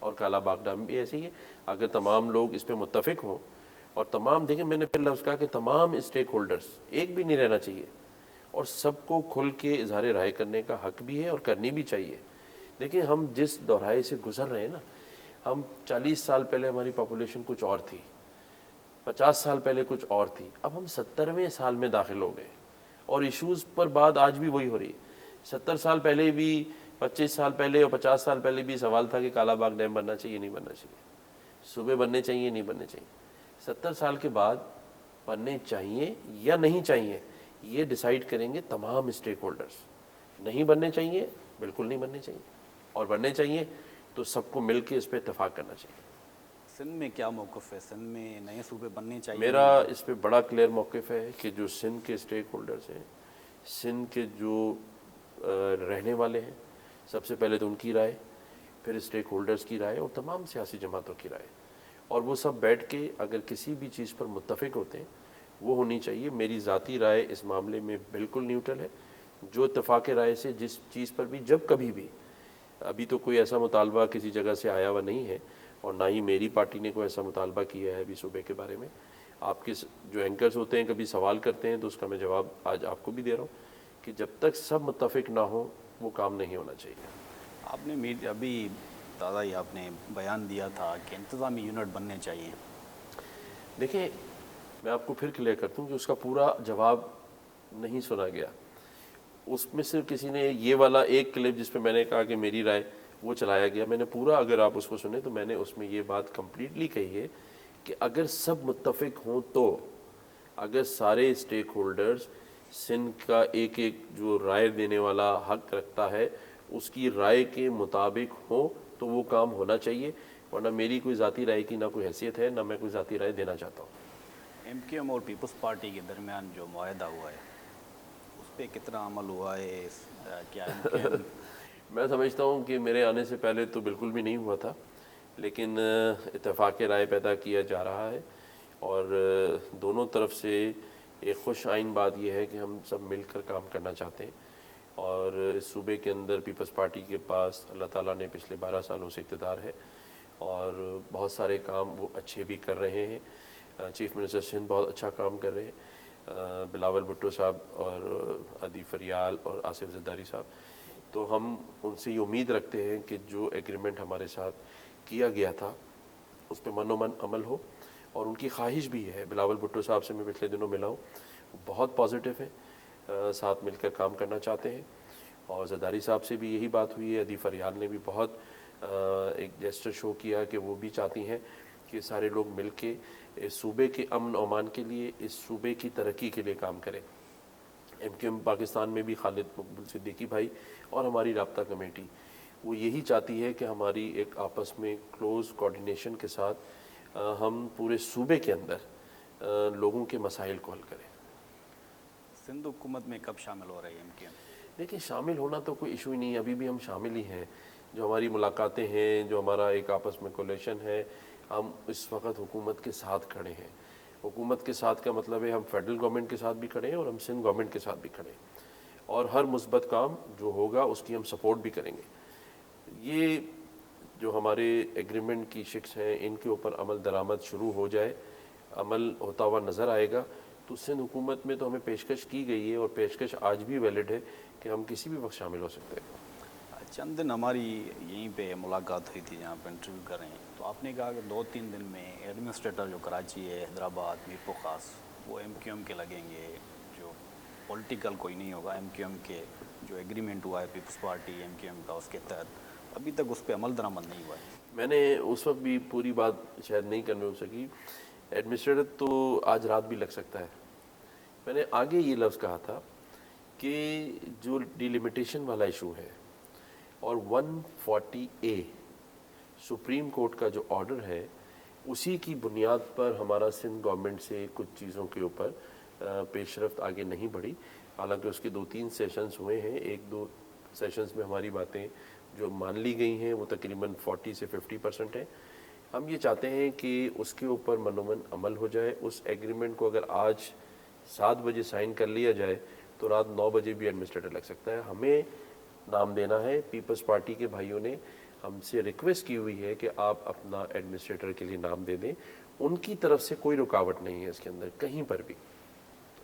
اور کالا باغ ڈیم بھی ایسے ہی ہے. اگر تمام لوگ اس پہ متفق ہوں اور تمام دیکھیں، میں نے پھر لفظ کہا کہ تمام اسٹیک ہولڈرز، ایک بھی نہیں رہنا چاہیے، اور سب کو کھل کے اظہار رائے کرنے کا حق بھی ہے اور کرنی بھی چاہیے. دیکھیں ہم جس دورائے سے گزر رہے ہیں نا، ہم 40 سال پہلے ہماری پاپولیشن کچھ اور تھی، 50 سال پہلے کچھ اور تھی، اب ہم 70ویں سال میں داخل ہو گئے اور ایشوز پر بات آج بھی وہی ہو رہی ہے. 70 سال پہلے بھی، 25 سال پہلے اور 50 سال پہلے بھی سوال تھا کہ کالا باغ ڈیم بننا چاہیے نہیں بننا چاہیے، صوبے بننے چاہیے نہیں بننے چاہیے. 70 سال کے بعد بننے چاہیے یا نہیں چاہیے یہ ڈیسائیڈ کریں گے تمام اسٹیک ہولڈرز. نہیں بننے چاہیے، بالکل نہیں بننے چاہیے، اور بننے چاہیے تو سب کو مل کے اس پہ اتفاق کرنا چاہیے. سندھ میں کیا موقف ہے؟ سندھ میں نئے صوبے بننے چاہیے؟ میرا اس پہ بڑا کلیئر موقف ہے کہ جو سندھ کے اسٹیک ہولڈرز ہیں، سندھ کے جو رہنے والے ہیں، سب سے پہلے تو ان کی رائے، پھر اسٹیک ہولڈرز کی رائے اور تمام سیاسی جماعتوں کی رائے، اور وہ سب بیٹھ کے اگر کسی بھی چیز پر متفق ہوتے ہیں وہ ہونی چاہیے. میری ذاتی رائے اس معاملے میں بالکل نیوٹرل ہے. جو اتفاق رائے سے جس چیز پر بھی جب کبھی بھی، ابھی تو کوئی ایسا مطالبہ کسی جگہ سے آیا ہوا نہیں ہے، اور نہ ہی میری پارٹی نے کوئی ایسا مطالبہ کیا ہے ابھی صوبے کے بارے میں. آپ کے جو اینکرز ہوتے ہیں کبھی سوال کرتے ہیں تو اس کا میں جواب آج آپ کو بھی دے رہا ہوں کہ جب تک سب متفق نہ ہوں وہ کام نہیں ہونا چاہیے. آپ نے ابھی دادا ہی آپ نے بیان دیا تھا کہ انتظامی یونٹ بننے چاہیے. دیکھیں میں آپ کو پھر کلیئر کرتا ہوں کہ اس کا پورا جواب نہیں سنا گیا. اس میں صرف کسی نے یہ والا ایک کلپ جس پہ میں نے کہا کہ میری رائے، وہ چلایا گیا. میں نے پورا، اگر آپ اس کو سنیں تو میں نے اس میں یہ بات کمپلیٹلی کہی ہے کہ اگر سب متفق ہوں تو، اگر سارے اسٹیک ہولڈرز سندھ کا ایک ایک جو رائے دینے والا حق رکھتا ہے اس کی رائے کے مطابق ہوں تو وہ کام ہونا چاہیے. ورنہ میری کوئی ذاتی رائے کی نہ کوئی حیثیت ہے، نہ میں کوئی ذاتی رائے دینا چاہتا ہوں. ایم کیو ایم اور پیپلز پارٹی کے درمیان جو معاہدہ ہوا ہے اس پہ کتنا عمل ہوا ہے؟ کیا ایم کیو ایم میں سمجھتا ہوں کہ میرے آنے سے پہلے تو بالکل بھی نہیں ہوا تھا، لیکن اتفاق رائے پیدا کیا جا رہا ہے، اور دونوں طرف سے ایک خوش آئین بات یہ ہے کہ ہم سب مل کر کام کرنا چاہتے ہیں. اور اس صوبے کے اندر پیپلز پارٹی کے پاس اللہ تعالیٰ نے پچھلے 12 سالوں سے اقتدار ہے، اور بہت سارے کام وہ اچھے بھی کر رہے ہیں. چیف منسٹر سندھ بہت اچھا کام کر رہے ہیں، بلاول بھٹو صاحب اور عدی فریال اور آصف زرداری صاحب. تو ہم ان سے یہ امید رکھتے ہیں کہ جو ایگریمنٹ ہمارے ساتھ کیا گیا تھا اس پہ من و من عمل ہو، اور ان کی خواہش بھی ہے. بلاول بھٹو صاحب سے میں پچھلے دنوں ملا ہوں، وہ بہت پازیٹیو ہیں، ساتھ مل کر کام کرنا چاہتے ہیں. اور زرداری صاحب سے بھی یہی بات ہوئی ہے. عدی فریال نے بھی بہت ایک جیسچر شو کیا کہ وہ بھی چاہتی ہیں کہ سارے لوگ مل کے اس صوبے کے امن و امان کے لیے، اس صوبے کی ترقی کے لیے کام کریں. ایم کیو ایم پاکستان میں بھی خالد مقبول صدیقی بھائی اور ہماری رابطہ کمیٹی وہ یہی چاہتی ہے کہ ہماری ایک آپس میں کلوز کوارڈینیشن کے ساتھ ہم پورے صوبے کے اندر لوگوں کے مسائل کو حل کریں. سندھ حکومت میں کب شامل ہو رہی ہے ایم کیو ایم؟ دیکھیں شامل ہونا تو کوئی ایشو ہی نہیں ہے، ابھی بھی ہم شامل ہی ہیں. جو ہماری ملاقاتیں ہیں، جو ہمارا ایک آپس میں کولیشن ہے، ہم اس وقت حکومت کے ساتھ کھڑے ہیں. حکومت کے ساتھ کا مطلب ہے ہم فیڈرل گورنمنٹ کے ساتھ بھی کھڑے ہیں اور ہم سندھ گورنمنٹ کے ساتھ بھی کھڑے ہیں، اور ہر مثبت کام جو ہوگا اس کی ہم سپورٹ بھی کریں گے. یہ جو ہمارے ایگریمنٹ کی شکس ہیں ان کے اوپر عمل درآمد شروع ہو جائے، عمل ہوتا ہوا نظر آئے گا تو سندھ حکومت میں تو ہمیں پیشکش کی گئی ہے، اور پیشکش آج بھی ویلڈ ہے کہ ہم کسی بھی وقت شامل ہو سکتے ہیں. چند دن ہماری یہیں پہ ملاقات ہوئی تھی جہاں پہ انٹرویو کر رہے ہیں، تو آپ نے کہا کہ 2-3 دن میں ایڈمنسٹریٹر جو کراچی ہے، حیدرآباد، میر کو خاص، وہ ایم کیو ایم کے لگیں گے. جو پولیٹیکل کوئی نہیں ہوگا، ایم کیو ایم کے جو ایگریمنٹ ہوا ہے Peoples Party M Q M کا، اس کے تحت ابھی تک اس پہ عمل درآمد نہیں ہوا ہے. میں نے اس وقت بھی پوری بات شاید نہیں کرنے ہو سکی. ایڈمنسٹریٹر تو آج رات بھی لگ سکتا ہے. میں نے آگے یہ لفظ کہا تھا کہ جو ڈیلیمیٹیشن والا ایشو ہے اور 140A سپریم کورٹ کا جو آرڈر ہے، اسی کی بنیاد پر ہمارا سندھ گورنمنٹ سے کچھ چیزوں کے اوپر پیش رفت آگے نہیں بڑھی. حالانکہ اس کے 2-3 سیشنز ہوئے ہیں، 1-2 سیشنز میں ہماری باتیں جو مان لی گئی ہیں وہ تقریباً 40 سے 50% ہیں. ہم یہ چاہتے ہیں کہ اس کے اوپر من و من عمل ہو جائے. اس ایگریمنٹ کو اگر آج 7 بجے سائن کر لیا جائے تو رات 9 بجے بھی ایڈمنسٹریٹر لگ سکتا ہے. ہمیں نام دینا ہے. پیپلز پارٹی کے بھائیوں نے ہم سے ریکویسٹ کی ہوئی ہے کہ آپ اپنا ایڈمنسٹریٹر کے لیے نام دے دیں. ان کی طرف سے کوئی رکاوٹ نہیں ہے اس کے اندر کہیں پر بھی.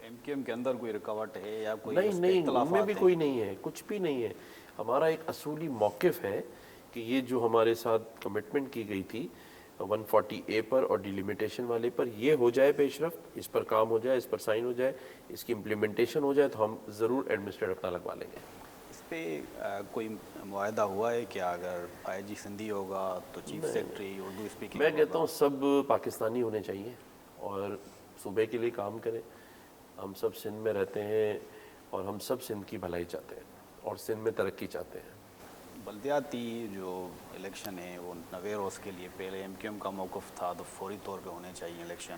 ایم کیو ایم کے اندر کوئی رکاوٹ ہے یا کوئی نہیں اس پہ نہیں، ان میں اختلافات بھی ہیں؟ کوئی نہیں ہے، کچھ بھی نہیں ہے. ہمارا ایک اصولی موقف ہے کہ یہ جو ہمارے ساتھ کمٹمنٹ کی گئی تھی 140A پر اور ڈیلیمیٹیشن والے پر، یہ ہو جائے پیش رفت، اس پر کام ہو جائے، اس پر سائن ہو جائے، اس کی امپلیمنٹیشن ہو جائے تو ہم ضرور ایڈمنسٹریٹر اپنا لگوا لیں گے. اس پہ کوئی معاہدہ ہوا ہے کہ اگر آئی جی سندھی ہوگا تو چیف سیکرٹری اردو میں اسپیکنگ کہتا ہوگا؟ ہوں سب پاکستانی ہونے چاہیے اور صوبے کے لیے کام کریں. ہم سب سندھ میں رہتے ہیں اور ہم سب سندھ کی بھلائی چاہتے ہیں اور سندھ میں ترقی چاہتے ہیں. بلدیاتی جو الیکشن ہے وہ 90 روز کے لیے، پہلے ایم کیو ایم کا موقف تھا تو فوری طور پہ ہونے چاہیے الیکشن.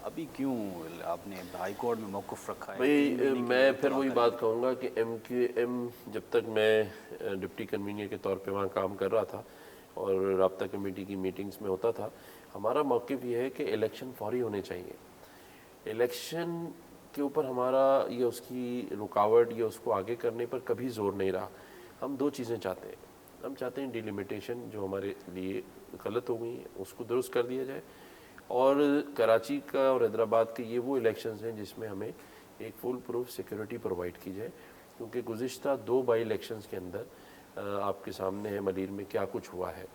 ابھی کیوں آپ نے ہائی کورٹ میں موقف رکھا ہے 3 بھئی مہینے کے لیے میں پھر اطلاع وہی کریں؟ بات کہوں گا کہ ایم کیو ایم جب تک میں ڈپٹی کنوینر کے طور پہ وہاں کام کر رہا تھا اور رابطہ کمیٹی کی میٹنگز میں ہوتا تھا، ہمارا موقف یہ ہے کہ الیکشن فوری ہونے چاہیے. الیکشن کے اوپر ہمارا یہ اس کی رکاوٹ یا اس کو آگے کرنے پر کبھی زور نہیں رہا. ہم دو چیزیں چاہتے ہیں. ہم چاہتے ہیں ڈیلیمیٹیشن جو ہمارے لیے غلط ہو گئی ہیں اس کو درست کر دیا جائے، اور کراچی کا اور حیدرآباد کے یہ وہ الیکشنز ہیں جس میں ہمیں ایک فل پروف سیکیورٹی پرووائڈ کی جائے. کیونکہ گزشتہ 2 بائی الیکشنز کے اندر آپ کے سامنے ہے ملیر میں کیا کچھ ہوا ہے،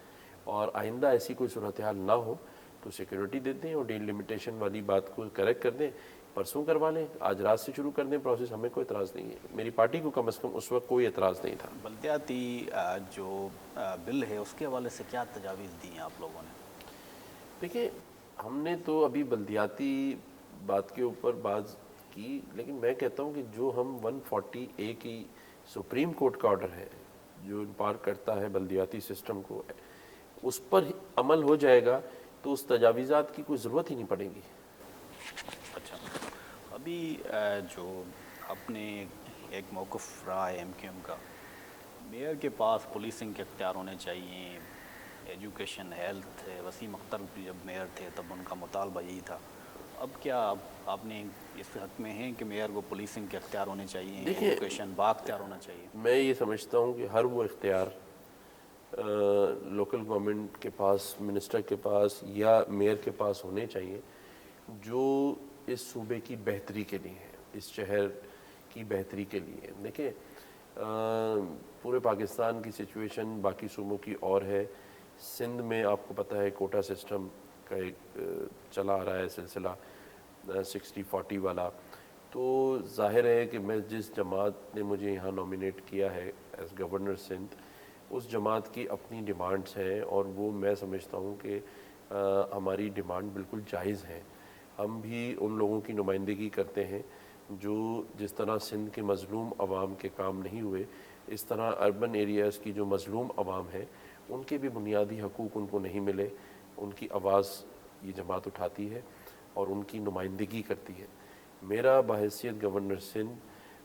اور آئندہ ایسی کوئی صورتحال نہ ہو تو سیکیورٹی دے دیں اور ڈیلیمیٹیشن والی بات کو کریکٹ کر دیں. پرسوں کروا لیں، آج رات سے شروع کر دیں پروسیس، ہمیں کوئی اعتراض نہیں ہے. میری پارٹی کو کم از کم اس وقت کوئی اعتراض نہیں تھا. بلدیاتی جو بل ہے اس کے حوالے سے کیا تجاویز دی ہیں آپ لوگوں نے؟ دیکھیں ہم نے تو ابھی بلدیاتی بات کے اوپر بات کی، لیکن میں کہتا ہوں کہ جو ہم 140A کی سپریم کورٹ کا آرڈر ہے جو امپار کرتا ہے بلدیاتی سسٹم کو، اس پر عمل ہو جائے گا تو اس تجاویزات کی کوئی ضرورت ہی نہیں پڑے گی. اچھا، ابھی جو اپنے ایک موقف رہا ہے ایم کیو ایم کا، میئر کے پاس پولیسنگ کے اختیار ہونے چاہیے. ایجوکیشن، ہیلتھ، وسیم اختر بھی جب میئر تھے تب ان کا مطالبہ یہی تھا. اب کیا آپ نے اس حق میں ہیں کہ میئر کو پولیسنگ کے اختیار ہونے چاہیے، دیکھیں ایجوکیشن بااختیار ہونا چاہیے؟ میں یہ سمجھتا ہوں کہ ہر وہ اختیار لوکل گورنمنٹ کے پاس، منسٹر کے پاس یا میئر کے پاس ہونے چاہیے جو اس صوبے کی بہتری کے لیے ہے، اس شہر کی بہتری کے لیے. دیکھیں پورے پاکستان کی سچویشن باقی صوبوں کی اور ہے. سندھ میں آپ کو پتہ ہے کوٹا سسٹم کا ایک چلا آ رہا ہے سلسلہ 60-40 والا. تو ظاہر ہے کہ میں جس جماعت نے مجھے یہاں نومینیٹ کیا ہے ایز گورنر سندھ، اس جماعت کی اپنی ڈیمانڈز ہیں اور وہ میں سمجھتا ہوں کہ ہماری ڈیمانڈ بالکل جائز ہیں. ہم بھی ان لوگوں کی نمائندگی کرتے ہیں جو جس طرح سندھ کے مظلوم عوام کے کام نہیں ہوئے، اس طرح اربن ایریاز کی جو مظلوم عوام ہیں ان کے بھی بنیادی حقوق ان کو نہیں ملے. ان کی آواز یہ جماعت اٹھاتی ہے اور ان کی نمائندگی کرتی ہے. میرا بحیثیت گورنر سندھ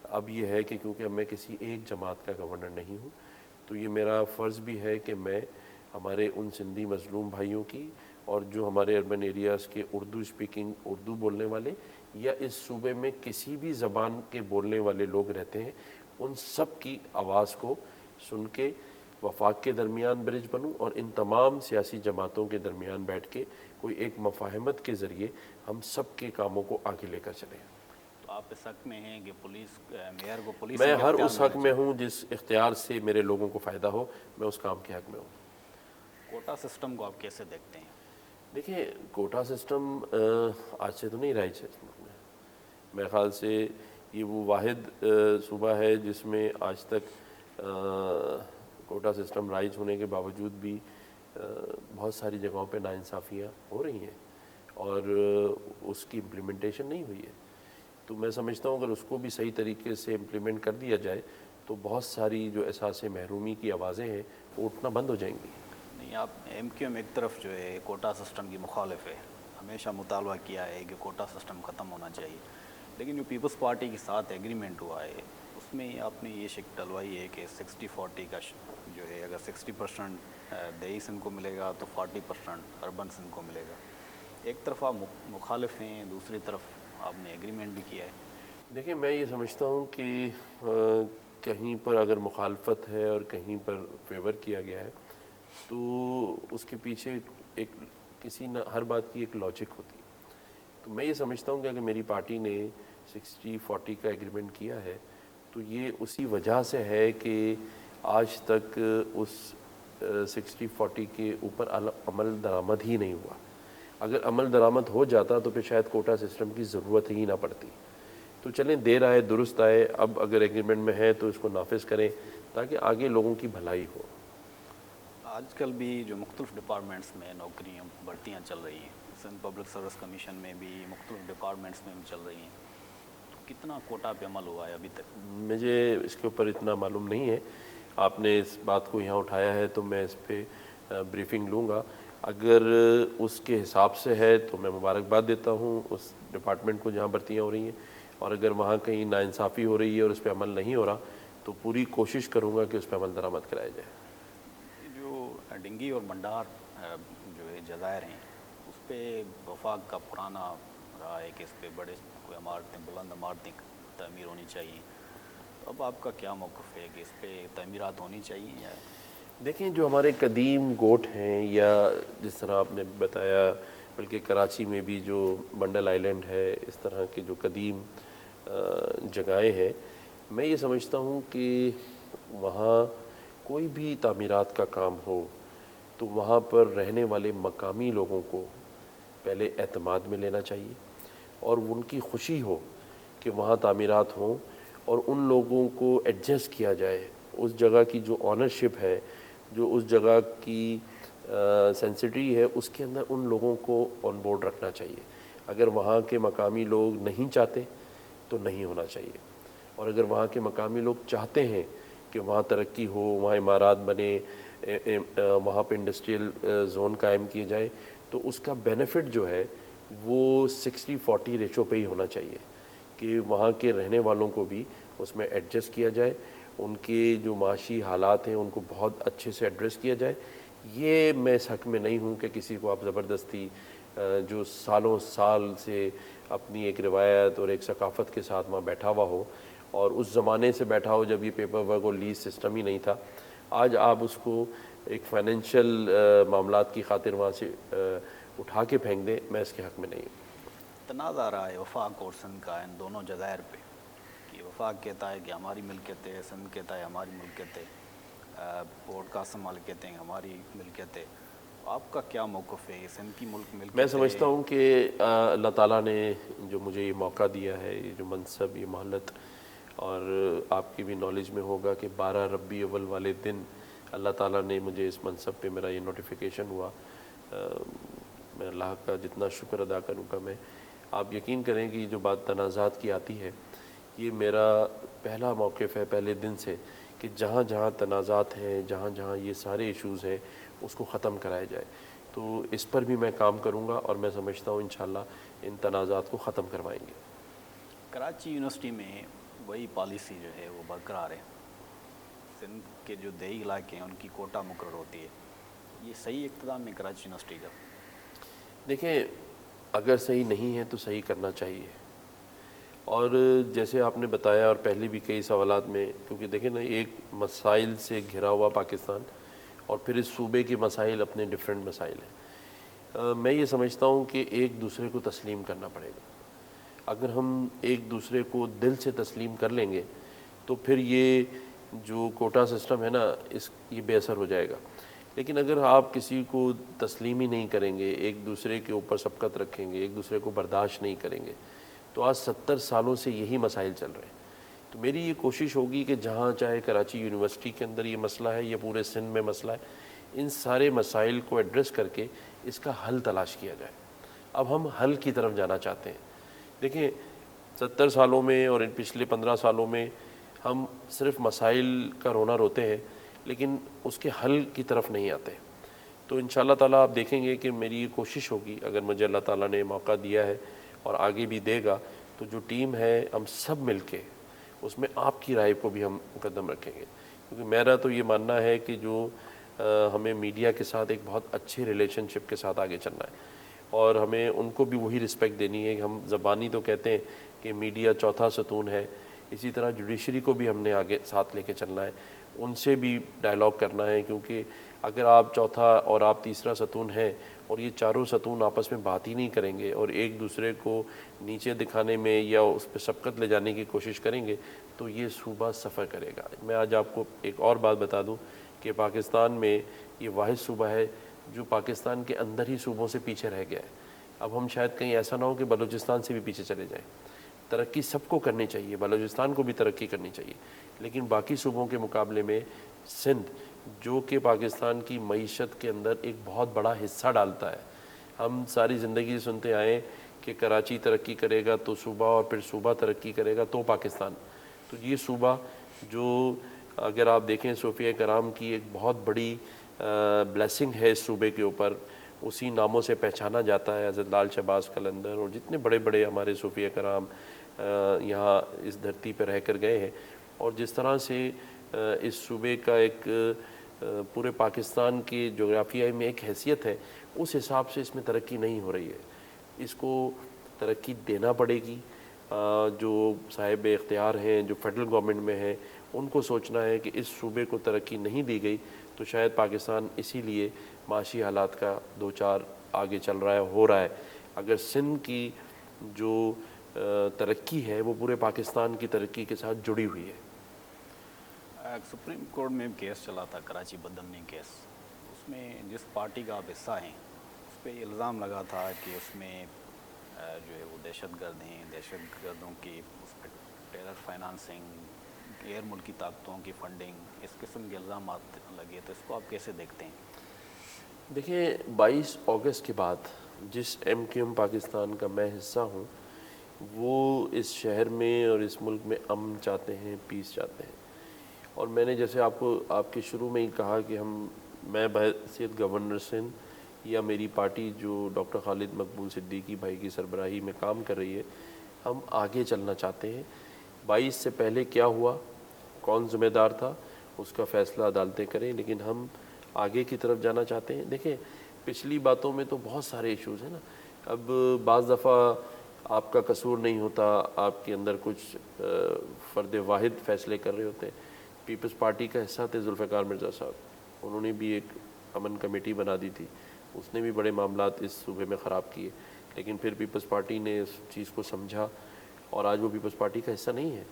اب یہ ہے کہ کیونکہ اب میں کسی ایک جماعت کا گورنر نہیں ہوں، تو یہ میرا فرض بھی ہے کہ میں ہمارے ان سندھی مظلوم بھائیوں کی اور جو ہمارے اربن ایریاز کے اردو اسپیکنگ، اردو بولنے والے یا اس صوبے میں کسی بھی زبان کے بولنے والے لوگ رہتے ہیں، ان سب کی آواز کو سن کے وفاق کے درمیان برج بنوں اور ان تمام سیاسی جماعتوں کے درمیان بیٹھ کے کوئی ایک مفاہمت کے ذریعے ہم سب کے کاموں کو آگے لے کر چلیں. تو آپ اس حق میں ہیں کہ میئر کو پولیسنگ میں کے ہر اختیار اس میں حق ہونا میں چاہیے؟ ہوں جس اختیار سے میرے لوگوں کو فائدہ ہو، میں اس کام کے حق میں ہوں. کوٹا سسٹم کو آپ کیسے دیکھتے ہیں؟ دیکھیں کوٹا سسٹم آج سے تو نہیں رائج ہے. میرے خیال سے یہ وہ واحد صوبہ ہے جس میں آج تک کوٹا سسٹم رائج ہونے کے باوجود بھی بہت ساری جگہوں پہ ناانصافیاں ہو رہی ہیں اور اس کی امپلیمنٹیشن نہیں ہوئی ہے. تو میں سمجھتا ہوں اگر اس کو بھی صحیح طریقے سے امپلیمنٹ کر دیا جائے تو بہت ساری جو احساس محرومی کی آوازیں ہیں وہ اٹھنا بند ہو جائیں گی. نہیں، آپ ایم کیو ایم ایک طرف جو ہے کوٹا سسٹم کی مخالف ہے، ہمیشہ مطالبہ کیا ہے کہ کوٹا سسٹم ختم ہونا چاہیے، لیکن جو پیپلز پارٹی کے ساتھ ایگریمنٹ ہوا ہے اس میں آپ نے یہ شک ڈلوائی ہے کہ 60-40 کا جو ہے اگر 60% دیہی سندھ کو ملے گا تو 40% اربن سندھ کو ملے گا. ایک طرف آپ مخالف ہیں، دوسری طرف آپ نے ایگریمنٹ بھی کیا ہے. دیکھیں میں یہ سمجھتا ہوں کہ کہیں پر اگر مخالفت ہے اور کہیں پر فیور کیا گیا ہے تو اس کے پیچھے ایک کسی نہ ہر بات کی ایک لاجک ہوتی ہے. تو میں یہ سمجھتا ہوں کہ اگر میری پارٹی نے 60-40 کا ایگریمنٹ کیا ہے تو یہ اسی وجہ سے ہے کہ آج تک اس 60-40 کے اوپر عمل درآمد ہی نہیں ہوا. اگر عمل درآمد ہو جاتا تو پھر شاید کوٹا سسٹم کی ضرورت ہی نہ پڑتی. تو چلیں دیر آئے درست آئے, اب اگر ایگریمنٹ میں ہے تو اس کو نافذ کریں تاکہ آگے لوگوں کی بھلائی ہو. آج کل بھی جو مختلف ڈپارٹمنٹس میں نوکریاں بھرتیاں چل رہی ہیں, سندھ پبلک سروس کمیشن میں بھی مختلف ڈپارٹمنٹس میں بھی چل رہی ہیں, تو کتنا کوٹا پہ عمل ہوا ہے ابھی تک؟ مجھے اس کے اوپر اتنا معلوم نہیں ہے. آپ نے اس بات کو یہاں اٹھایا ہے تو میں اس پہ بریفنگ لوں گا. اگر اس کے حساب سے ہے تو میں مبارکباد دیتا ہوں اس ڈپارٹمنٹ کو جہاں بھرتیاں ہو رہی ہیں, اور اگر وہاں کہیں ناانصافی ہو رہی ہے اور اس پہ عمل نہیں ہو رہا تو پوری کوشش کروں گا کہ اس پہ عمل درآمد کرایا جائے. جو ڈنگی اور منڈار جو ہے جزائر ہیں, اس پہ وفاق کا پرانا رہا ہے کہ اس پہ بڑے کوئی عمارتیں, بلند عمارتیں تعمیر ہونی چاہیے. تو اب آپ کا کیا موقف ہے کہ اس پہ تعمیرات ہونی چاہیے یا؟ دیکھیں جو ہمارے قدیم گوٹ ہیں, یا جس طرح آپ نے بتایا بلکہ کراچی میں بھی جو بنڈل آئیلینڈ ہے, اس طرح کے جو قدیم جگہیں ہیں, میں یہ سمجھتا ہوں کہ وہاں کوئی بھی تعمیرات کا کام ہو تو وہاں پر رہنے والے مقامی لوگوں کو پہلے اعتماد میں لینا چاہیے, اور ان کی خوشی ہو کہ وہاں تعمیرات ہوں, اور ان لوگوں کو ایڈجسٹ کیا جائے. اس جگہ کی جو آنرشپ ہے, جو اس جگہ کی سینسٹی ہے, اس کے اندر ان لوگوں کو آن بورڈ رکھنا چاہیے. اگر وہاں کے مقامی لوگ نہیں چاہتے تو نہیں ہونا چاہیے, اور اگر وہاں کے مقامی لوگ چاہتے ہیں کہ وہاں ترقی ہو, وہاں عمارات بنے, وہاں پہ انڈسٹریل زون قائم کیے جائے, تو اس کا بینیفٹ جو ہے وہ 60-40 ریشو پہ ہی ہونا چاہیے کہ وہاں کے رہنے والوں کو بھی اس میں ایڈجسٹ کیا جائے, ان کے جو معاشی حالات ہیں ان کو بہت اچھے سے ایڈریس کیا جائے. یہ میں اس حق میں نہیں ہوں کہ کسی کو آپ زبردستی جو سالوں سال سے اپنی ایک روایت اور ایک ثقافت کے ساتھ وہاں بیٹھا ہوا ہو, اور اس زمانے سے بیٹھا ہو جب یہ پیپر ورک اور لیز سسٹم ہی نہیں تھا, آج آپ اس کو ایک فائنینشیل معاملات کی خاطر وہاں سے اٹھا کے پھینک دیں. میں اس کے حق میں نہیں ہوں. تنازع رہا ہے وفاق اور سندھ کا ان دونوں جزائر پہ, کہ وفاق کہتا ہے کہ ہماری ملکیت ہے, سندھ کہتا ہے ہماری ملکیت ہے, پورٹ قاسم مال کہتے ہیں ہماری ملکیت ہے. آپ کا کیا موقف ہے؟ یہ سندھ کی ملکیت میں ہے؟ سمجھتا ہوں کہ اللہ تعالیٰ نے جو مجھے یہ موقع دیا ہے, یہ جو منصب, یہ مہلت, اور آپ کی بھی نالج میں ہوگا کہ 12 ربیع اول والے دن اللہ تعالیٰ نے مجھے اس منصب پہ میرا یہ نوٹیفیکیشن ہوا. میں اللہ کا جتنا شکر ادا کروں گا. میں آپ یقین کریں کہ جو بات تنازعات کی آتی ہے, یہ میرا پہلا موقف ہے پہلے دن سے کہ جہاں جہاں تنازعات ہیں, جہاں جہاں یہ سارے ایشوز ہیں, اس کو ختم کرایا جائے. تو اس پر بھی میں کام کروں گا, اور میں سمجھتا ہوں انشاءاللہ ان تنازعات کو ختم کروائیں گے. کراچی یونیورسٹی میں وہی پالیسی جو ہے وہ برقرار ہے, سندھ کے جو دیہی علاقے ہیں ان کی کوٹا مقرر ہوتی ہے. یہ صحیح اقتدام ہے کراچی یونیورسٹی کا؟ دیکھیں اگر صحیح نہیں ہے تو صحیح کرنا چاہیے. اور جیسے آپ نے بتایا اور پہلے بھی کئی سوالات میں, کیونکہ دیکھیں نا ایک مسائل سے گھرا ہوا پاکستان, اور پھر اس صوبے کے مسائل اپنے ڈیفرنٹ مسائل ہیں. میں یہ سمجھتا ہوں کہ ایک دوسرے کو تسلیم کرنا پڑے گا. اگر ہم ایک دوسرے کو دل سے تسلیم کر لیں گے تو پھر یہ جو کوٹا سسٹم ہے نا, یہ بے اثر ہو جائے گا. لیکن اگر آپ کسی کو تسلیم ہی نہیں کریں گے, ایک دوسرے کے اوپر سبقت رکھیں گے, ایک دوسرے کو برداشت نہیں کریں گے, تو آج 70 سالوں سے یہی مسائل چل رہے ہیں. تو میری یہ کوشش ہوگی کہ جہاں چاہے کراچی یونیورسٹی کے اندر یہ مسئلہ ہے یا پورے سندھ میں مسئلہ ہے, ان سارے مسائل کو ایڈریس کر کے اس کا حل تلاش کیا جائے. اب ہم حل کی طرف جانا چاہتے ہیں. دیکھیں 70 سالوں میں اور ان پچھلے 15 سالوں میں ہم صرف مسائل کا رونا روتے ہیں, لیکن اس کے حل کی طرف نہیں آتے. تو انشاءاللہ تعالیٰ آپ دیکھیں گے کہ میری یہ کوشش ہوگی, اگر مجھے اللہ تعالیٰ نے موقع دیا ہے اور آگے بھی دے گا, تو جو ٹیم ہے ہم سب مل کے اس میں آپ کی رائے کو بھی ہم مقدم رکھیں گے. کیونکہ میرا تو یہ ماننا ہے کہ جو ہمیں میڈیا کے ساتھ ایک بہت اچھے ریلیشن شپ کے ساتھ آگے چلنا ہے, اور ہمیں ان کو بھی وہی رسپیکٹ دینی ہے. ہم زبانی تو کہتے ہیں کہ میڈیا چوتھا ستون ہے, اسی طرح جوڈیشری کو بھی ہم نے آگے ساتھ لے کے چلنا ہے, ان سے بھی ڈائلاگ کرنا ہے. کیونکہ اگر آپ چوتھا اور آپ تیسرا ستون ہیں اور یہ چاروں ستون آپس میں بات ہی نہیں کریں گے اور ایک دوسرے کو نیچے دکھانے میں یا اس پہ سبقت لے جانے کی کوشش کریں گے تو یہ صوبہ سفر کرے گا۔ میں آج آپ کو ایک اور بات بتا دوں کہ پاکستان میں یہ واحد صوبہ ہے جو پاکستان کے اندر ہی صوبوں سے پیچھے رہ گیا ہے۔ اب ہم شاید کہیں ایسا نہ ہو کہ بلوچستان سے بھی پیچھے چلے جائیں۔ ترقی سب کو کرنی چاہیے، بلوچستان کو بھی ترقی کرنی چاہیے، لیکن باقی صوبوں کے مقابلے میں سندھ جو کہ پاکستان کی معیشت کے اندر ایک بہت بڑا حصہ ڈالتا ہے، ہم ساری زندگی سنتے آئے کہ کراچی ترقی کرے گا تو صوبہ، اور پھر صوبہ ترقی کرے گا تو پاکستان۔ تو یہ صوبہ جو اگر آپ دیکھیں صوفیہ کرام کی ایک بہت بڑی بلیسنگ ہے اس صوبے کے اوپر، اسی ناموں سے پہچانا جاتا ہے، حضرت لال شہباز قلندر اور جتنے بڑے بڑے ہمارے صوفیہ کرام یہاں اس دھرتی پہ رہ کر گئے ہیں، اور جس طرح سے اس صوبے کا ایک پورے پاکستان کی جغرافیائی میں ایک حیثیت ہے، اس حساب سے اس میں ترقی نہیں ہو رہی ہے۔ اس کو ترقی دینا پڑے گی۔ جو صاحب اختیار ہیں، جو فیڈرل گورنمنٹ میں ہیں، ان کو سوچنا ہے کہ اس صوبے کو ترقی نہیں دی گئی تو شاید پاکستان اسی لیے معاشی حالات کا دو چار آگے چل رہا ہے، ہو رہا ہے۔ اگر سندھ کی جو ترقی ہے وہ پورے پاکستان کی ترقی کے ساتھ جڑی ہوئی ہے۔ سپریم کورٹ میں کیس چلا تھا، کراچی بدامنی کیس، اس میں جس پارٹی کا آپ حصہ ہیں اس پہ یہ الزام لگا تھا کہ اس میں جو ہے وہ دہشت گرد ہیں، دہشت گردوں کی اس پہ ٹیرر فائنانسنگ، غیر ملکی طاقتوں کی فنڈنگ، اس قسم کے الزامات لگے، تو اس کو آپ کیسے دیکھتے ہیں؟ دیکھیں 22 اگست کے بعد جس ایم کیو ایم پاکستان کا میں حصہ ہوں، وہ اس شہر میں اور اس ملک میں امن چاہتے ہیں، پیس چاہتے ہیں، اور میں نے جیسے آپ کو آپ کے شروع میں ہی کہا کہ میں بحیثیت گورنر سندھ یا میری پارٹی جو ڈاکٹر خالد مقبول صدیقی بھائی کی سربراہی میں کام کر رہی ہے، ہم آگے چلنا چاہتے ہیں۔ 22 سے پہلے کیا ہوا، کون ذمہ دار تھا، اس کا فیصلہ عدالتیں کریں، لیکن ہم آگے کی طرف جانا چاہتے ہیں۔ دیکھیں پچھلی باتوں میں تو بہت سارے ایشوز ہیں نا، اب بعض دفعہ آپ کا قصور نہیں ہوتا، آپ کے اندر کچھ فرد واحد فیصلے کر رہے ہوتے ہیں۔ پیپلز پارٹی کا حصہ تھے ذوالفقار مرزا صاحب، انہوں نے بھی ایک امن کمیٹی بنا دی تھی، اس نے بھی بڑے معاملات اس صوبے میں خراب کیے، لیکن پھر پیپلز پارٹی نے اس چیز کو سمجھا اور آج وہ پیپلز پارٹی کا حصہ نہیں ہے۔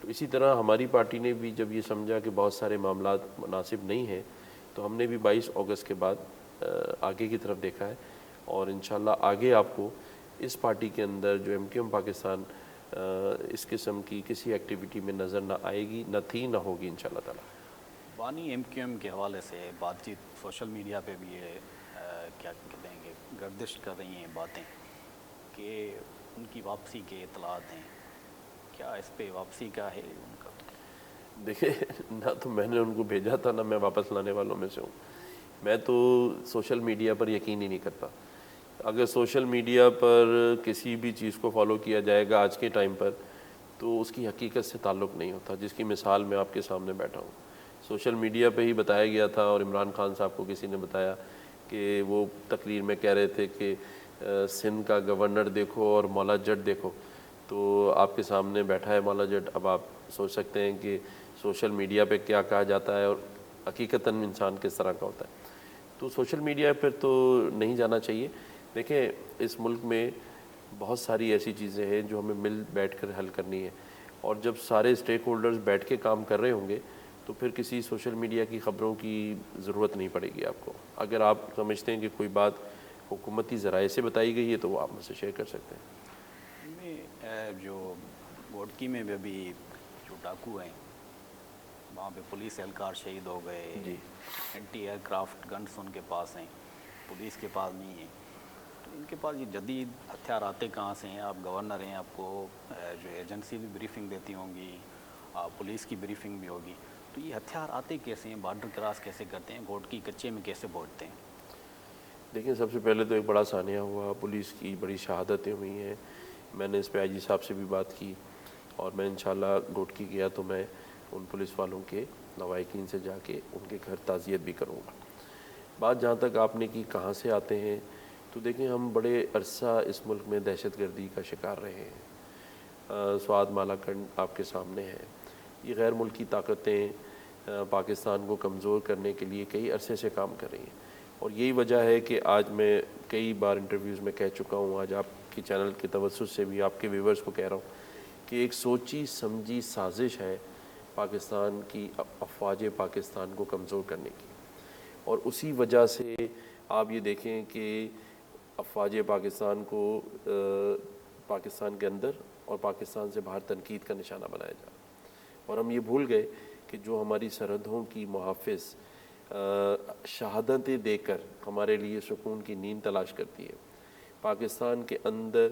تو اسی طرح ہماری پارٹی نے بھی جب یہ سمجھا کہ بہت سارے معاملات مناسب نہیں ہیں تو ہم نے بھی 22 اگست کے بعد آگے کی طرف دیکھا ہے، اور انشاءاللہ آگے آپ کو اس پارٹی کے اندر جو ایم کیو ایم پاکستان اس قسم کی کسی ایکٹیویٹی میں نظر نہ آئے گی، نہ تھی، نہ ہوگی انشاءاللہ تعالی۔ بانی ایم کیو ایم کے حوالے سے بات چیت سوشل میڈیا پہ بھی یہ کیا کہتے ہیں کہ گردش کر رہی ہیں باتیں کہ ان کی واپسی کے اطلاعات ہیں، کیا اس پہ واپسی کا ہے ان کا؟ دیکھیں نہ تو میں نے ان کو بھیجا تھا، نہ میں واپس لانے والوں میں سے ہوں۔ میں تو سوشل میڈیا پر یقین ہی نہیں کرتا۔ اگر سوشل میڈیا پر کسی بھی چیز کو فالو کیا جائے گا آج کے ٹائم پر تو اس کی حقیقت سے تعلق نہیں ہوتا، جس کی مثال میں آپ کے سامنے بیٹھا ہوں۔ سوشل میڈیا پہ ہی بتایا گیا تھا، اور عمران خان صاحب کو کسی نے بتایا کہ وہ تقریر میں کہہ رہے تھے کہ سندھ کا گورنر دیکھو اور مولا جٹ دیکھو، تو آپ کے سامنے بیٹھا ہے مولا جٹ۔ اب آپ سوچ سکتے ہیں کہ سوشل میڈیا پہ کیا کہا جاتا ہے اور حقیقتاً انسان کس طرح کا ہوتا ہے۔ تو سوشل میڈیا پر تو نہیں جانا چاہیے۔ دیکھیں اس ملک میں بہت ساری ایسی چیزیں ہیں جو ہمیں مل بیٹھ کر حل کرنی ہے، اور جب سارے اسٹیک ہولڈرز بیٹھ کے کام کر رہے ہوں گے تو پھر کسی سوشل میڈیا کی خبروں کی ضرورت نہیں پڑے گی آپ کو۔ اگر آپ سمجھتے ہیں کہ کوئی بات حکومتی ذرائع سے بتائی گئی ہے تو وہ آپ مجھ سے شیئر کر سکتے ہیں۔ میں جو گوٹکی میں بھی ابھی جو ڈاکو ہیں وہاں پہ پولیس اہلکار شہید ہو گئے، جی، اینٹی ایئر کرافٹ گنس ان کے پاس ہیں، پولیس کے پاس نہیں ہیں، تو ان کے پاس یہ جدید ہتھیار آتے کہاں سے ہیں؟ آپ گورنر ہیں، آپ کو جو ایجنسی بھی بریفنگ دیتی ہوں گی، پولیس کی بریفنگ بھی ہوگی، تو یہ ہتھیار آتے کیسے ہیں؟ بارڈر کراس کیسے کرتے ہیں؟ گوٹکی کچے میں کیسے پہنچتے ہیں؟ دیکھیں سب سے پہلے تو ایک بڑا سانحہ ہوا، پولیس کی بڑی شہادتیں ہوئی ہیں۔ میں نے اس پہ آئی جی صاحب سے بھی بات کی، اور میں انشاءاللہ گوٹکی گیا تو میں ان پولیس والوں کے لواحقین سے جا کے ان کے گھر تعزیت بھی کروں گا۔ بات جہاں تک آپ نے کی کہاں سے آتے ہیں، تو دیکھیں ہم بڑے عرصہ اس ملک میں دہشت گردی کا شکار رہے ہیں۔ سوات مالا کنڈ آپ کے سامنے ہے، یہ غیر ملکی طاقتیں پاکستان کو کمزور کرنے کے لیے کئی عرصے سے کام کر رہی ہیں، اور یہی وجہ ہے کہ آج میں کئی بار انٹرویوز میں کہہ چکا ہوں، آج آپ کی چینل کے توسط سے بھی آپ کے ویورز کو کہہ رہا ہوں کہ ایک سوچی سمجھی سازش ہے پاکستان کی افواج پاکستان کو کمزور کرنے کی، اور اسی وجہ سے آپ یہ دیکھیں کہ افواج پاکستان کو پاکستان کے اندر اور پاکستان سے باہر تنقید کا نشانہ بنایا جا رہا ہے، اور ہم یہ بھول گئے کہ جو ہماری سرحدوں کی محافظ شہادتیں دے کر ہمارے لیے سکون کی نیند تلاش کرتی ہے، پاکستان کے اندر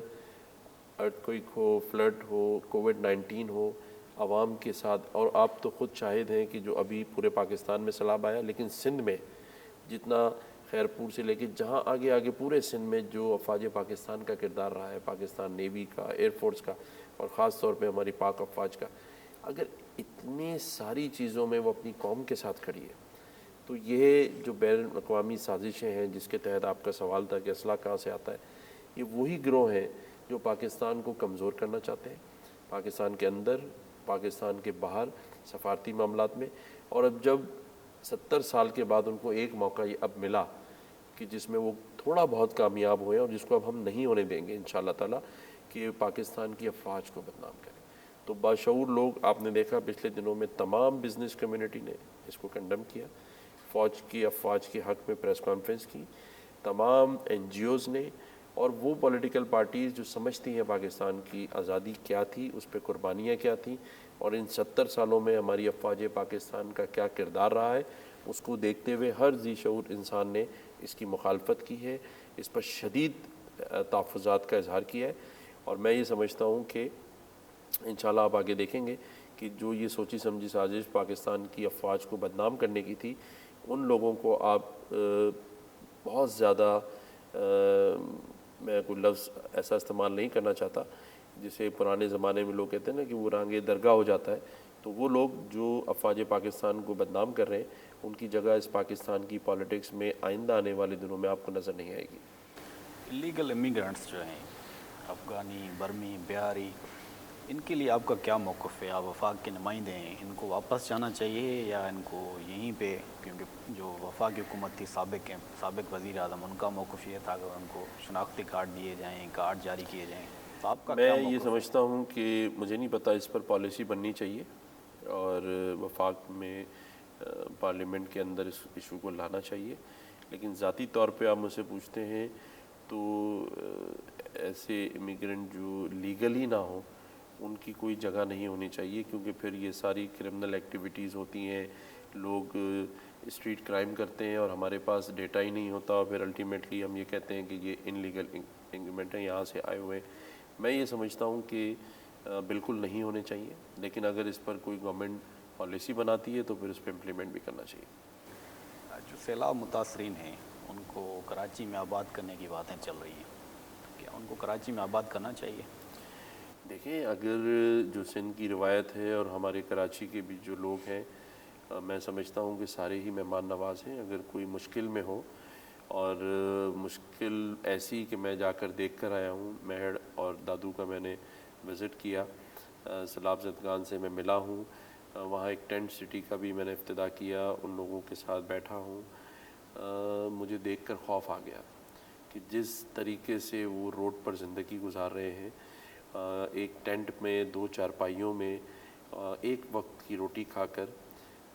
ارتھکوئک ہو، فلڈ ہو، کووڈ-19 ہو، عوام کے ساتھ، اور آپ تو خود شاہد ہیں کہ جو ابھی پورے پاکستان میں سیلاب آیا، لیکن سندھ میں جتنا خیرپور سے لے کے جہاں آگے آگے پورے سندھ میں جو افواج پاکستان کا کردار رہا ہے، پاکستان نیوی کا، ایئر فورس کا، اور خاص طور پہ ہماری پاک افواج کا، اگر اتنی ساری چیزوں میں وہ اپنی قوم کے ساتھ کھڑی ہے، تو یہ جو بین الاقوامی سازشیں ہیں جس کے تحت آپ کا سوال تھا کہ اسلحہ کہاں سے آتا ہے، یہ وہی گروہ ہیں جو پاکستان کو کمزور کرنا چاہتے ہیں، پاکستان کے اندر، پاکستان کے باہر، سفارتی معاملات میں، اور اب جب 70 سال کے بعد ان کو ایک موقع یہ اب ملا کہ جس میں وہ تھوڑا بہت کامیاب ہوئے، اور جس کو اب ہم نہیں ہونے دیں گے انشاءاللہ تعالیٰ، کہ پاکستان کی افواج کو بدنام کریں، تو باشعور لوگ آپ نے دیکھا پچھلے دنوں میں تمام بزنس کمیونٹی نے اس کو کنڈم کیا، افواج کے حق میں پریس کانفرنس کی، تمام این جی اوز نے، اور وہ پولیٹیکل پارٹیز جو سمجھتی ہیں پاکستان کی آزادی کیا تھی، اس پہ قربانیاں کیا تھیں، اور ان 70 سالوں میں ہماری افواج پاکستان کا کیا کردار رہا ہے، اس کو دیکھتے ہوئے ہر ذی شعور انسان نے اس کی مخالفت کی ہے، اس پر شدید تحفظات کا اظہار کیا ہے، اور میں یہ سمجھتا ہوں کہ انشاءاللہ آپ آگے دیکھیں گے کہ جو یہ سوچی سمجھی سازش پاکستان کی افواج کو بدنام کرنے کی تھی، ان لوگوں کو آپ بہت زیادہ میں کوئی لفظ ایسا استعمال نہیں کرنا چاہتا جسے پرانے زمانے میں لوگ کہتے ہیں نا کہ وہ رانگے درگاہ ہو جاتا ہے، تو وہ لوگ جو افواج پاکستان کو بدنام کر رہے ہیں ان کی جگہ اس پاکستان کی پالیٹکس میں آئندہ آنے والے دنوں میں آپ کو نظر نہیں آئے گی۔ لیگل امیگرنٹس جو ہیں، افغانی، برمی، بہاری، ان کے لیے آپ کا کیا موقف ہے؟ آپ وفاق کے نمائندے ہیں، ان کو واپس جانا چاہیے یا ان کو یہیں پہ، کیونکہ جو وفاقی حکومت تھی سابق وزیر اعظم، ان کا موقف یہ تھا کہ ان کو شناختی کارڈ دیے جائیں، کارڈ جاری کیے جائیں، تو آپ کا کیا میں یہ موقف ہے؟ سمجھتا ہوں کہ مجھے نہیں پتہ، اس پر پالیسی بننی چاہیے، اور وفاق میں پارلیمنٹ کے اندر اس ایشو کو لانا چاہیے، لیکن ذاتی طور پہ آپ مجھ سے پوچھتے ہیں تو ایسے امیگرنٹ جو لیگل ہی نہ ہوں ان کی کوئی جگہ نہیں ہونی چاہیے، کیونکہ پھر یہ ساری کرمنل ایکٹیویٹیز ہوتی ہیں، لوگ اسٹریٹ کرائم کرتے ہیں اور ہمارے پاس ڈیٹا ہی نہیں ہوتا، اور پھر الٹیمیٹلی ہم یہ کہتے ہیں کہ یہ ان لیگل امیگرنٹ ہیں، یہاں سے آئے ہوئے ہیں۔ میں یہ سمجھتا ہوں کہ بالکل نہیں ہونے چاہیے، لیکن اگر اس پر کوئی گورنمنٹ پالیسی بناتی ہے تو پھر اس پہ امپلیمنٹ بھی کرنا چاہیے۔ جو سیلاب متاثرین ہیں ان کو کراچی میں آباد کرنے کی باتیں چل رہی ہیں، کیا ان کو کراچی میں آباد کرنا چاہیے؟ دیکھیں، اگر جو سندھ کی روایت ہے اور ہمارے کراچی کے بھی جو لوگ ہیں، میں سمجھتا ہوں کہ سارے ہی مہمان نواز ہیں، اگر کوئی مشکل میں ہو، اور مشکل ایسی کہ میں جا کر دیکھ کر آیا ہوں، مہڑ اور دادو کا میں نے وزٹ کیا، سیلاب زدگان سے میں ملا ہوں، وہاں ایک ٹینٹ سٹی کا بھی میں نے افتتاح کیا، ان لوگوں کے ساتھ بیٹھا ہوں، مجھے دیکھ کر خوف آ گیا کہ جس طریقے سے وہ روڈ پر زندگی گزار رہے ہیں، ایک ٹینٹ میں 2 چارپائیوں میں ایک وقت کی روٹی کھا کر،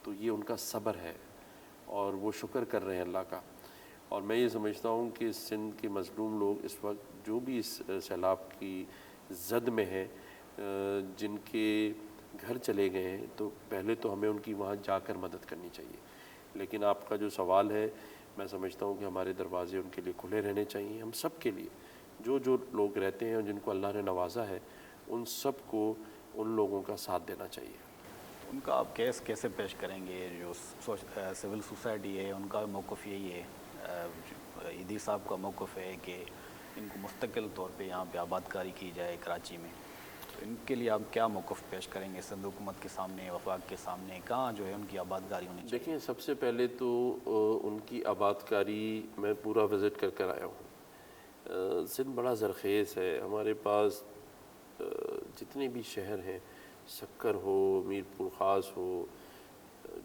تو یہ ان کا صبر ہے اور وہ شکر کر رہے ہیں اللہ کا۔ اور میں یہ سمجھتا ہوں کہ سندھ کے مظلوم لوگ اس وقت جو بھی اس سیلاب کی زد میں ہیں، جن کے گھر چلے گئے ہیں، تو پہلے تو ہمیں ان کی وہاں جا کر مدد کرنی چاہیے، لیکن آپ کا جو سوال ہے، میں سمجھتا ہوں کہ ہمارے دروازے ان کے لیے کھلے رہنے چاہیے، ہم سب کے لیے، جو لوگ رہتے ہیں اور جن کو اللہ نے نوازا ہے، ان سب کو ان لوگوں کا ساتھ دینا چاہیے۔ ان کا آپ کیس کیسے پیش کریں گے؟ جو سول سوسائٹی ہے ان کا موقف یہی ہے، ایدھی صاحب کا موقف ہے کہ ان کو مستقل طور پہ یہاں پہ آباد کاری کی جائے کراچی میں، تو ان کے لیے آپ کیا موقف پیش کریں گے سندھ حکومت کے سامنے، وفاق کے سامنے؟ کہاں جو ہے ان کی آباد کاری ہونی چاہیے؟ دیکھیں، سب سے پہلے تو ان کی آباد کاری میں پورا وزٹ کر کر آیا ہوں۔ سندھ بڑا زرخیز ہے، ہمارے پاس جتنے بھی شہر ہیں، سکر ہو، میر پور خاص ہو،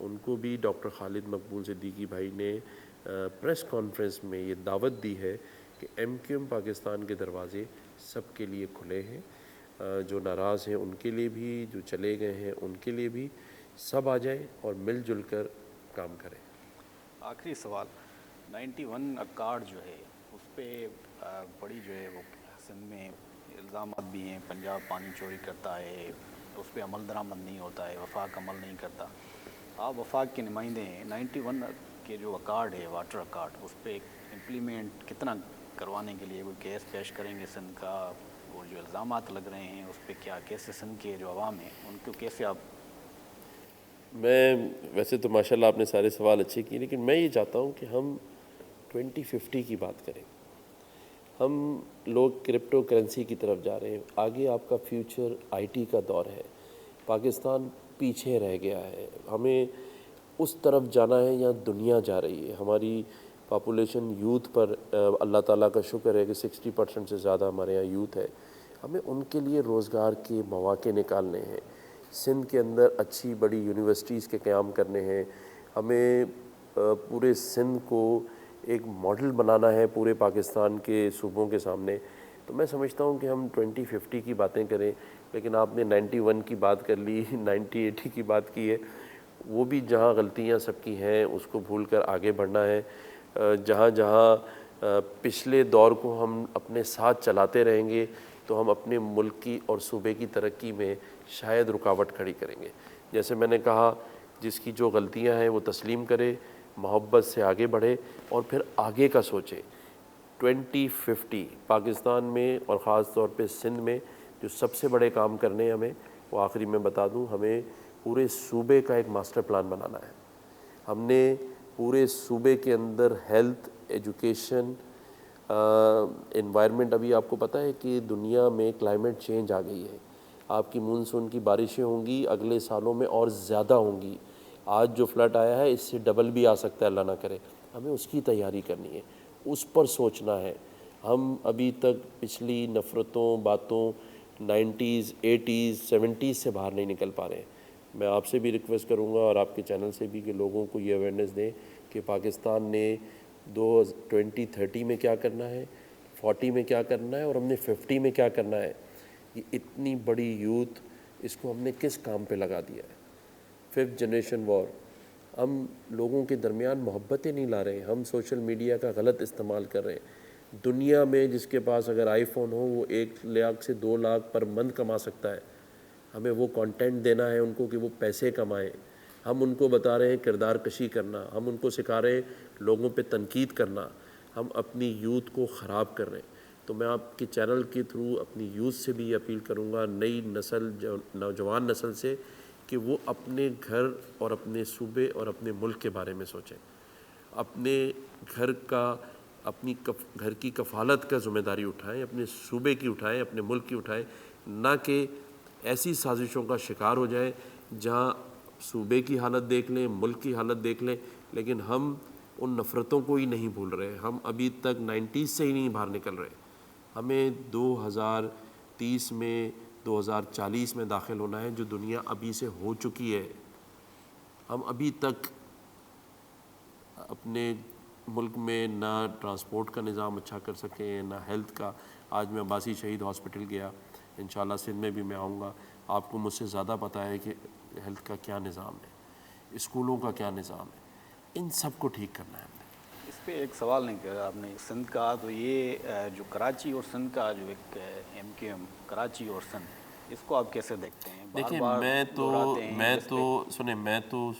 ان کو بھی ڈاکٹر خالد مقبول صدیقی بھائی نے پریس کانفرنس میں یہ دعوت دی ہے کہ MQM پاکستان کے دروازے سب کے لیے کھلے ہیں، جو ناراض ہیں ان کے لیے بھی، جو چلے گئے ہیں ان کے لیے بھی، سب آ جائیں اور مل جل کر کام کریں۔ آخری سوال، 91 اکاڑ جو ہے اس پہ بڑی جو ہے وہ سندھ میں الزامات بھی ہیں، پنجاب پانی چوری کرتا ہے، اس پہ عمل درآمد نہیں ہوتا ہے، وفاق عمل نہیں کرتا۔ آپ وفاق کے نمائندے ہیں، 91 کے جو اکارڈ ہے واٹر اکارڈ، اس پہ امپلیمنٹ کتنا کروانے کے لیے کوئی کیس پیش کریں گے سندھ کا؟ وہ جو الزامات لگ رہے ہیں اس پہ کیا کیسے سندھ کے جو عوام ہیں ان کو کیسے آپ؟ میں ویسے تو ماشاءاللہ آپ نے سارے سوال اچھے کیے، لیکن میں یہ چاہتا ہوں کہ ہم 2050 کی بات کریں۔ ہم لوگ کرپٹو کرنسی کی طرف جا رہے ہیں، آگے آپ کا فیوچر IT کا دور ہے، پاکستان پیچھے رہ گیا ہے، ہمیں اس طرف جانا ہے یا دنیا جا رہی ہے۔ ہماری پاپولیشن یوتھ پر اللہ تعالیٰ کا شکر ہے کہ 60% سے زیادہ ہمارے یہاں یوتھ ہے، ہمیں ان کے لیے روزگار کے مواقع نکالنے ہیں، سندھ کے اندر اچھی بڑی یونیورسٹیز کے قیام کرنے ہیں، ہمیں پورے سندھ کو ایک ماڈل بنانا ہے پورے پاکستان کے صوبوں کے سامنے۔ تو میں سمجھتا ہوں کہ ہم 2050 کی باتیں کریں، لیکن آپ نے 91 کی بات کر لی، 90-80 کی بات کی ہے، وہ بھی جہاں غلطیاں سب کی ہیں اس کو بھول کر آگے بڑھنا ہے۔ جہاں جہاں پچھلے دور کو ہم اپنے ساتھ چلاتے رہیں گے تو ہم اپنے ملک کی اور صوبے کی ترقی میں شاید رکاوٹ کھڑی کریں گے۔ جیسے میں نے کہا، جس کی جو غلطیاں ہیں وہ تسلیم کرے، محبت سے آگے بڑھے اور پھر آگے کا سوچے۔ 2050 پاکستان میں اور خاص طور پہ سندھ میں جو سب سے بڑے کام کرنے ہیں ہمیں، وہ آخری میں بتا دوں، ہمیں پورے صوبے کا ایک ماسٹر پلان بنانا ہے۔ ہم نے پورے صوبے کے اندر ہیلتھ، ایجوکیشن، انوائرمنٹ، ابھی آپ کو پتہ ہے کہ دنیا میں کلائمیٹ چینج آ گئی ہے، آپ کی مونسون کی بارشیں ہوں گی اگلے سالوں میں اور زیادہ ہوں گی، آج جو فلڈ آیا ہے اس سے ڈبل بھی آ سکتا ہے، اللہ نہ کرے۔ ہمیں اس کی تیاری کرنی ہے، اس پر سوچنا ہے۔ ہم ابھی تک پچھلی نفرتوں، باتوں، 90s 80s 70s سے باہر نہیں نکل پا رہے ہیں۔ میں آپ سے بھی ریکویسٹ کروں گا اور آپ کے چینل سے بھی کہ لوگوں کو یہ اویئرنیس دیں کہ پاکستان نے 2030 میں کیا کرنا ہے، 40 میں کیا کرنا ہے اور ہم نے 50 میں کیا کرنا ہے۔ یہ اتنی بڑی یوتھ، اس کو ہم نے کس کام پہ لگا دیا ہے؟ 5th جنریشن وار، ہم لوگوں کے درمیان محبتیں نہیں لا رہے ہیں، ہم سوشل میڈیا کا غلط استعمال کر رہے ہیں۔ دنیا میں جس کے پاس اگر آئی فون ہو وہ 1 لاکھ سے 2 لاکھ پر منتھ کما سکتا ہے۔ ہمیں وہ کانٹینٹ دینا ہے ان کو کہ وہ پیسے کمائیں۔ ہم ان کو بتا رہے ہیں کردار کشی کرنا، ہم ان کو سکھا رہے ہیں لوگوں پہ تنقید کرنا، ہم اپنی یوتھ کو خراب کر رہے ہیں۔ تو میں آپ کے چینل کے تھرو اپنی یوتھ سے بھی اپیل کروں گا، نئی نسل، نوجوان نسل سے، کہ وہ اپنے گھر اور اپنے صوبے اور اپنے ملک کے بارے میں سوچیں، اپنے گھر کا، اپنی گھر کی کفالت کا ذمہ داری اٹھائیں، اپنے صوبے کی اٹھائیں، اپنے ملک کی اٹھائیں، نہ کہ ایسی سازشوں کا شکار ہو جائیں جہاں صوبے کی حالت دیکھ لیں، ملک کی حالت دیکھ لیں، لیکن ہم ان نفرتوں کو ہی نہیں بھول رہے، ہم ابھی تک 90s سے ہی نہیں باہر نکل رہے۔ ہمیں 2030 میں، 2040 میں داخل ہونا ہے، جو دنیا ابھی سے ہو چکی ہے۔ ہم ابھی تک اپنے ملک میں نہ ٹرانسپورٹ کا نظام اچھا کر سکیں، نہ ہیلتھ کا۔ آج میں عباسی شہید ہاسپٹل گیا، انشاءاللہ سندھ میں بھی میں آؤں گا، آپ کو مجھ سے زیادہ پتہ ہے کہ ہیلتھ کا کیا نظام ہے، اسکولوں کا کیا نظام ہے، ان سب کو ٹھیک کرنا ہے ہم نے۔ اس پہ ایک سوال نہیں کیا آپ نے، سندھ کا تو یہ جو کراچی اور سندھ کا جو ایک MQM کراچی اور سندھ، اس کو آپ کیسے دیکھتے ہیں؟ بار دیکھیں، بار میں دہراتے ہیں جس پہ میں تو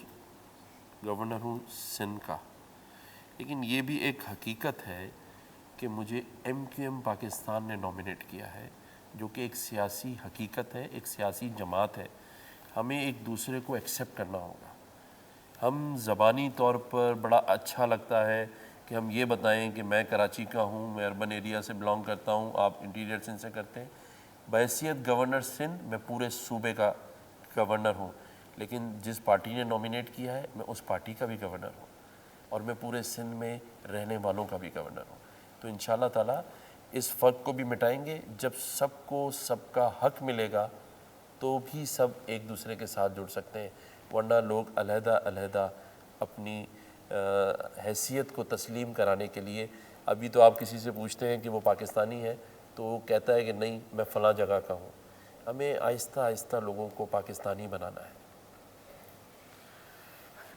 گورنر ہوں سندھ کا، لیکن یہ بھی ایک حقیقت ہے کہ مجھے MQM پاکستان نے نامینیٹ کیا ہے، جو کہ ایک سیاسی حقیقت ہے، ایک سیاسی جماعت ہے۔ ہمیں ایک دوسرے کو ایکسیپٹ کرنا ہوگا۔ ہم زبانی طور پر بڑا اچھا لگتا ہے کہ ہم یہ بتائیں کہ میں کراچی کا ہوں، میں اربن ایریا سے بلانگ کرتا ہوں، آپ انٹیریئر سندھ سے کرتے ہیں۔ بحیثیت گورنر سندھ میں پورے صوبے کا گورنر ہوں، لیکن جس پارٹی نے نامینیٹ کیا ہے میں اس پارٹی کا بھی گورنر ہوں، اور میں پورے سندھ میں رہنے والوں کا بھی گورنر ہوں۔ تو انشاءاللہ تعالیٰ اس فرق کو بھی مٹائیں گے۔ جب سب کو سب کا حق ملے گا تو بھی سب ایک دوسرے کے ساتھ جڑ سکتے ہیں۔ ورنہ لوگ علیحدہ علیحدہ اپنی حیثیت کو تسلیم کرانے کے لیے، ابھی تو آپ کسی سے پوچھتے ہیں کہ وہ پاکستانی ہے تو وہ کہتا ہے کہ نہیں میں فلاں جگہ کا ہوں. ہمیں آہستہ آہستہ لوگوں کو پاکستانی بنانا ہے.